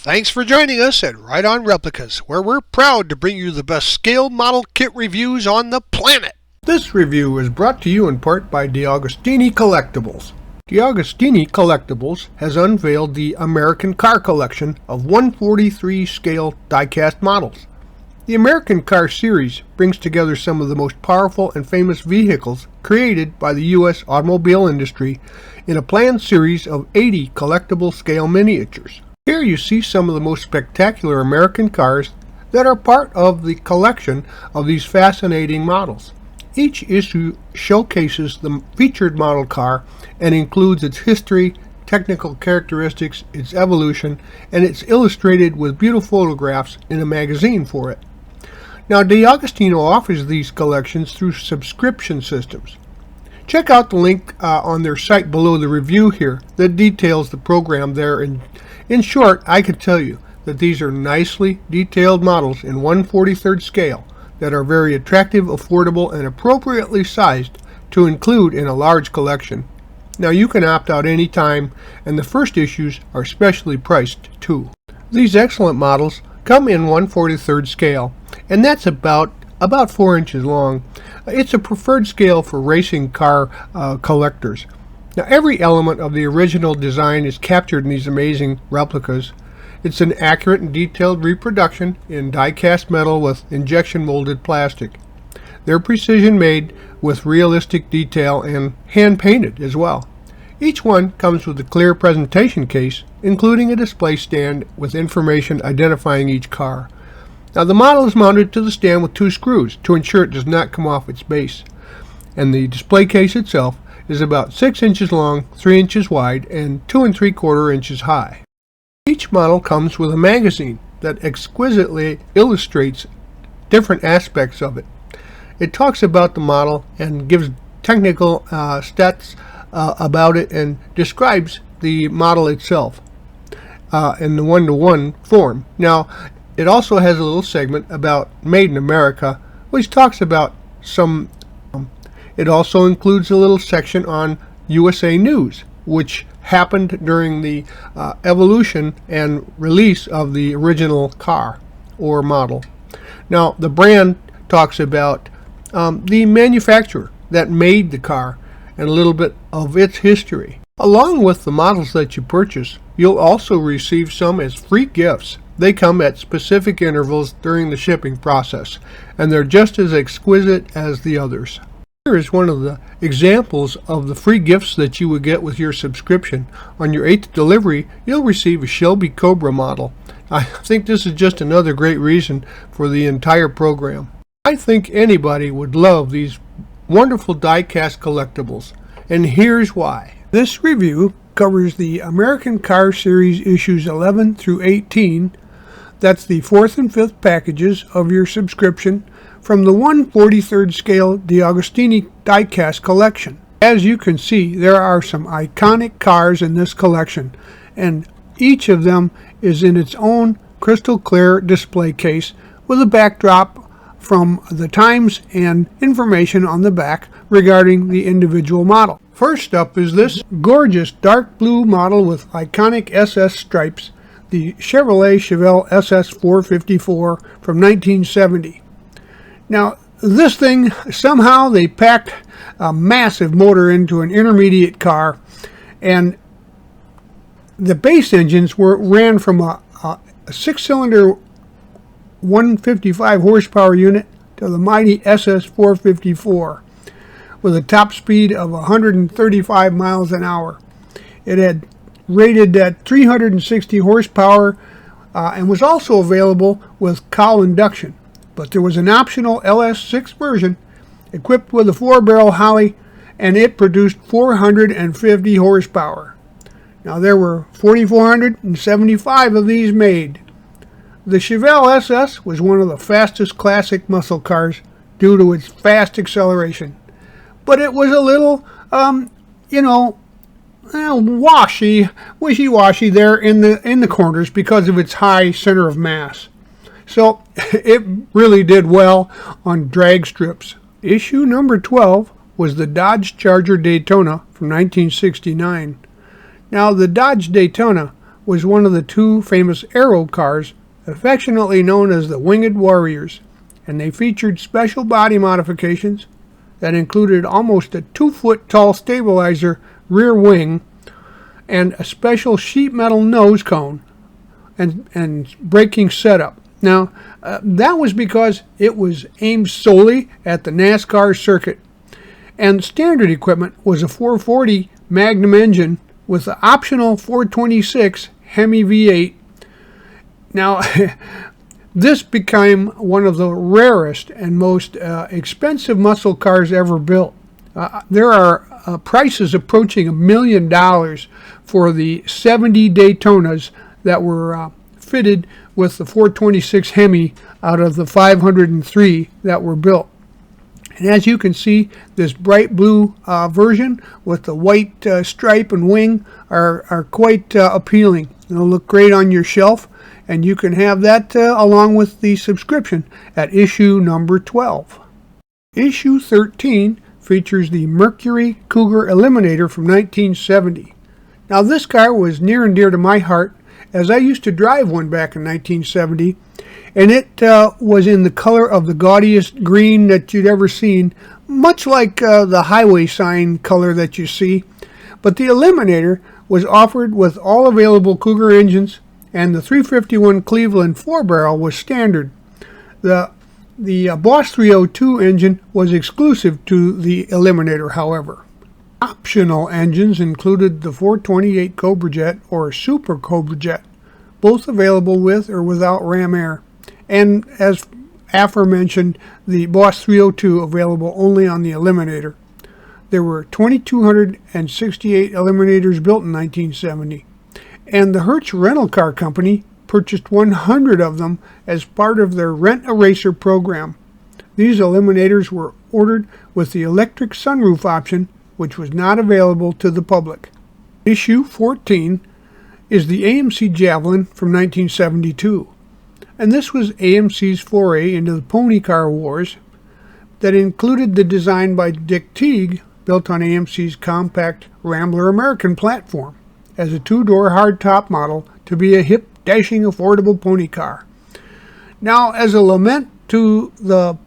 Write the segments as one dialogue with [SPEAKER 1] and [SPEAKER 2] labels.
[SPEAKER 1] Thanks for joining us at Right On Replicas, where we're proud to bring you the best scale model kit reviews on the planet.
[SPEAKER 2] This review is brought to you in part by Agostini Collectibles. Agostini Collectibles has unveiled the American Car Collection of 143 scale die-cast models. The American Car series brings together some of the most powerful and famous vehicles created by the U.S. automobile industry in a planned series of 80 collectible scale miniatures. Here you see some of the most spectacular American cars that are part of the collection of these fascinating models. Each issue showcases the featured model car and includes its history, technical characteristics, its evolution, and it's illustrated with beautiful photographs in a magazine for it. Now, D'Agostino offers these collections through subscription systems. Check out the link on their site below the review here that details the program there. In short, I can tell you that these are nicely detailed models in 1/43 scale that are very attractive, affordable, and appropriately sized to include in a large collection. Now, you can opt out anytime, and the first issues are specially priced too. These excellent models come in 1/43 scale, and that's about 4 inches long. It's a preferred scale for racing car collectors. Now, every element of the original design is captured in these amazing replicas. It's an accurate and detailed reproduction in die-cast metal with injection molded plastic. They're precision made with realistic detail and hand-painted as well. Each one comes with a clear presentation case, including a display stand with information identifying each car. Now, the model is mounted to the stand with 2 screws to ensure it does not come off its base. And the display case itself is about 6 inches long, 3 inches wide, and 2 3/4 inches high. Each model comes with a magazine that exquisitely illustrates different aspects of it. It talks about the model and gives technical stats about it and describes the model itself in the one-to-one form. Now, it also has a little segment about Made in America, which talks about some. It also includes a little section on USA News, which happened during the evolution and release of the original car or model. Now, the brand talks about the manufacturer that made the car and a little bit of its history. Along with the models that you purchase, you'll also receive some as free gifts. They come at specific intervals during the shipping process, and they're just as exquisite as the others. Here is one of the examples of the free gifts that you would get with your subscription. On your 8th delivery, you'll receive a Shelby Cobra model. I think this is just another great reason for the entire program. I think anybody would love these wonderful die-cast collectibles, and here's why. This review covers the American Car Series issues 11 through 18. That's the 4th and 5th packages of your subscription from the 1/43 scale D'Agostini die-cast collection. As you can see, there are some iconic cars in this collection, and each of them is in its own crystal clear display case with a backdrop from the times and information on the back regarding the individual model. First up is this gorgeous dark blue model with iconic SS stripes, the Chevrolet Chevelle SS 454 from 1970. Now, this thing, somehow they packed a massive motor into an intermediate car, and the base engines ran from a 6-cylinder 155 horsepower unit to the mighty SS 454 with a top speed of 135 miles an hour. It had rated at 360 horsepower and was also available with cowl induction. But there was an optional LS6 version equipped with a 4-barrel Holley, and it produced 450 horsepower. Now, there were 4,475 of these made. The Chevelle SS was one of the fastest classic muscle cars due to its fast acceleration. But it was a little, wishy-washy there in the corners because of its high center of mass. So it really did well on drag strips. Issue number 12 was the Dodge Charger Daytona from 1969. Now, the Dodge Daytona was one of the two famous Aero cars, affectionately known as the Winged Warriors, and they featured special body modifications that included almost a 2-foot tall stabilizer rear wing and a special sheet metal nose cone and braking setup. Now, that was because it was aimed solely at the NASCAR circuit, and standard equipment was a 440 Magnum engine with the optional 426 Hemi V8. Now, this became one of the rarest and most expensive muscle cars ever built. There are prices approaching $1 million for the 70 Daytonas that were fitted with the 426 Hemi out of the 503 that were built. And as you can see, this bright blue version with the white stripe and wing are quite appealing. They'll look great on your shelf, and you can have that along with the subscription at issue number 12. Issue 13 features the Mercury Cougar Eliminator from 1970. Now, this car was near and dear to my heart, as I used to drive one back in 1970, and it was in the color of the gaudiest green that you'd ever seen, much like the highway sign color that you see. But the Eliminator was offered with all available Cougar engines, and the 351 Cleveland 4-barrel was standard. The Boss 302 engine was exclusive to the Eliminator, however. Optional engines included the 428 Cobra Jet or Super Cobra Jet, both available with or without ram air, and as aforementioned, the Boss 302 available only on the Eliminator. There were 2,268 Eliminators built in 1970, and the Hertz Rental Car Company purchased 100 of them as part of their Rent a Racer program. These Eliminators were ordered with the electric sunroof option, which was not available to the public. Issue 14 is the AMC Javelin from 1972, and this was AMC's foray into the pony car wars that included the design by Dick Teague, built on AMC's compact Rambler American platform, as a 2-door hardtop model to be a hip, dashing, affordable pony car. Now, as a lament to the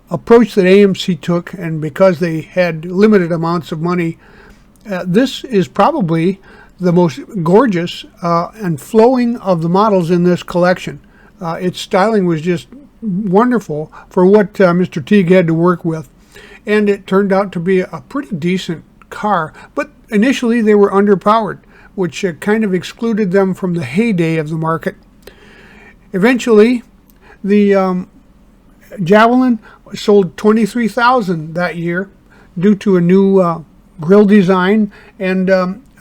[SPEAKER 2] approach that AMC took, and because they had limited amounts of money, this is probably the most gorgeous and flowing of the models in this collection. Its styling was just wonderful for what Mr. Teague had to work with, and it turned out to be a pretty decent car, but initially they were underpowered, which kind of excluded them from the heyday of the market. Eventually, the Javelin sold 23,000 that year due to a new grille design, and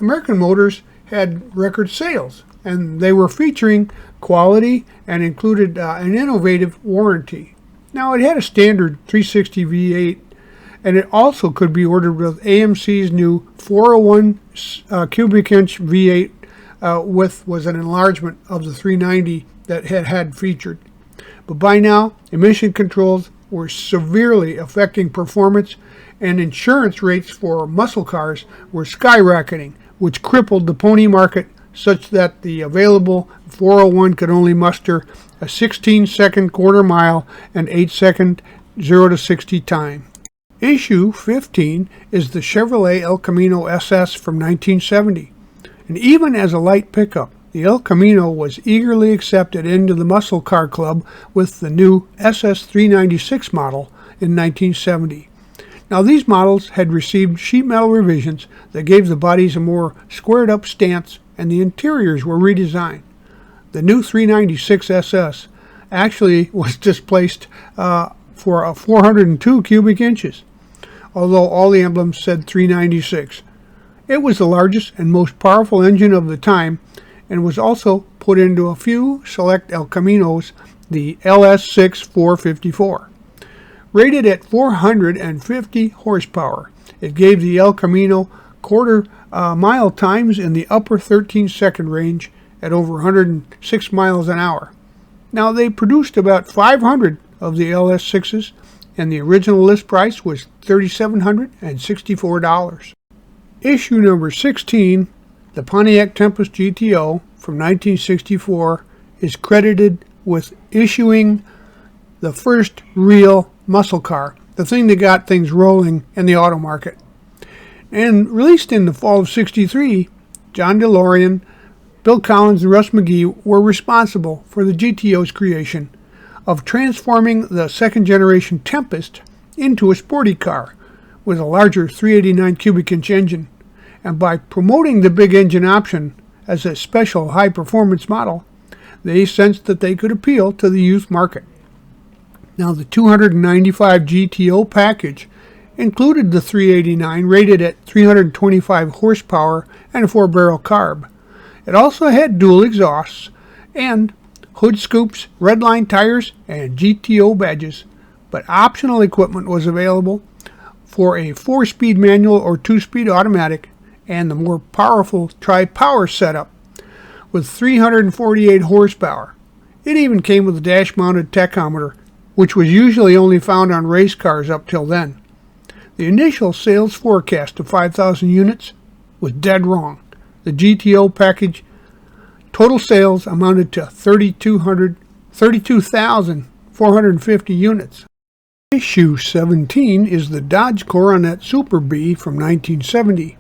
[SPEAKER 2] American Motors had record sales, and they were featuring quality and included an innovative warranty. Now, it had a standard 360 V8, and it also could be ordered with AMC's new 401 cubic inch V8 was an enlargement of the 390 that had featured. But by now, emission controls were severely affecting performance, and insurance rates for muscle cars were skyrocketing, which crippled the pony market such that the available 401 could only muster a 16-second quarter mile and 8-second 0 to 60 time. Issue 15 is the Chevrolet El Camino SS from 1970, and even as a light pickup, the El Camino was eagerly accepted into the muscle car club with the new SS 396 model in 1970. Now, these models had received sheet metal revisions that gave the bodies a more squared up stance, and the interiors were redesigned. The new 396 SS actually was displaced for a 402 cubic inches, although all the emblems said 396. It was the largest and most powerful engine of the time, and was also put into a few select El Caminos, the LS6 454. Rated at 450 horsepower, it gave the El Camino quarter mile times in the upper 13-second range at over 106 miles an hour. Now, they produced about 500 of the LS6s, and the original list price was $3,764. Issue number 16 The Pontiac Tempest GTO from 1964 is credited with issuing the first real muscle car, the thing that got things rolling in the auto market. And released in the fall of '63, John DeLorean, Bill Collins, and Russ McGee were responsible for the GTO's creation of transforming the second-generation Tempest into a sporty car with a larger 389 cubic inch engine. And by promoting the big engine option as a special high-performance model, they sensed that they could appeal to the youth market. Now, the 295 GTO package included the 389 rated at 325 horsepower and a 4-barrel carb. It also had dual exhausts and hood scoops, redline tires, and GTO badges, but optional equipment was available for a 4-speed manual or 2-speed automatic and the more powerful tri-power setup with 348 horsepower. It even came with a dash-mounted tachometer, which was usually only found on race cars up till then. The initial sales forecast of 5,000 units was dead wrong. The GTO package total sales amounted to 32,450 units. Issue 17 is the Dodge Coronet Super Bee from 1970.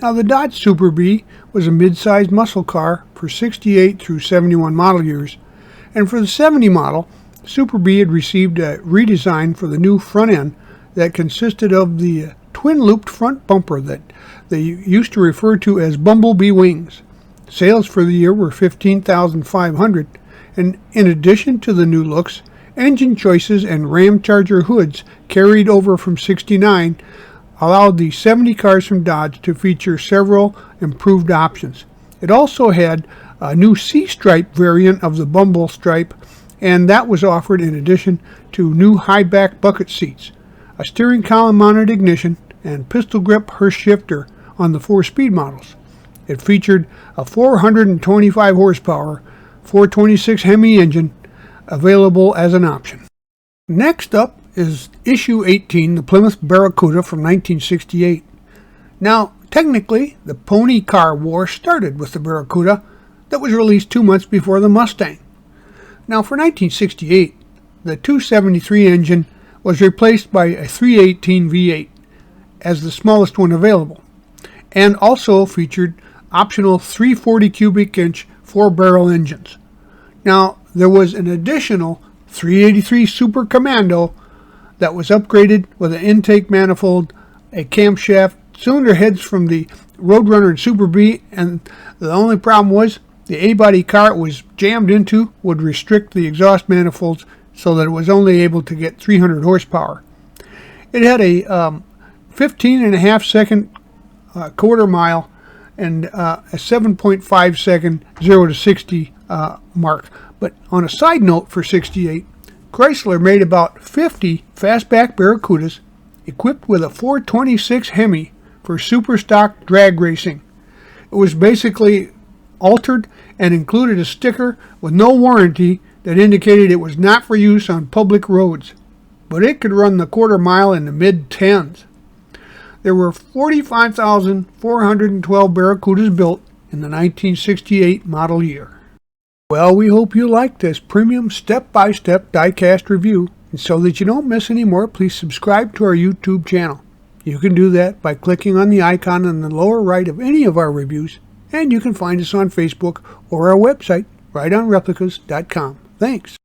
[SPEAKER 2] Now, the Dodge Super Bee was a mid-sized muscle car for 68 through 71 model years, and for the 70 model, Super Bee had received a redesign for the new front end that consisted of the twin-looped front bumper that they used to refer to as Bumblebee wings. Sales for the year were 15,500, and in addition to the new looks, engine choices and Ram Charger hoods carried over from '69 allowed the 70 cars from Dodge to feature several improved options. It also had a new C-stripe variant of the Bumble stripe, and that was offered in addition to new high-back bucket seats, a steering column mounted ignition, and pistol grip Hurst shifter on the 4-speed models. It featured a 425 horsepower 426 Hemi engine available as an option. Next up is issue 18, the Plymouth Barracuda from 1968. Now, technically, the pony car war started with the Barracuda that was released 2 months before the Mustang. Now, for 1968, the 273 engine was replaced by a 318 V8 as the smallest one available, and also featured optional 340 cubic inch 4-barrel engines. Now, there was an additional 383 Super Commando that was upgraded with an intake manifold, a camshaft, cylinder heads from the Roadrunner and Super Bee, and the only problem was the A-body car it was jammed into would restrict the exhaust manifolds so that it was only able to get 300 horsepower. It had a 15.5 second quarter mile and a 7.5 second 0 to 60 mark. But on a side note, for '68, Chrysler made about 50 fastback Barracudas equipped with a 426 Hemi for super stock drag racing. It was basically altered and included a sticker with no warranty that indicated it was not for use on public roads, but it could run the quarter mile in the mid-10s. There were 45,412 Barracudas built in the 1968 model year. Well, we hope you liked this premium step-by-step diecast review, and so that you don't miss any more, please subscribe to our YouTube channel. You can do that by clicking on the icon on the lower right of any of our reviews, and you can find us on Facebook or our website, rideonreplicas.com. Thanks.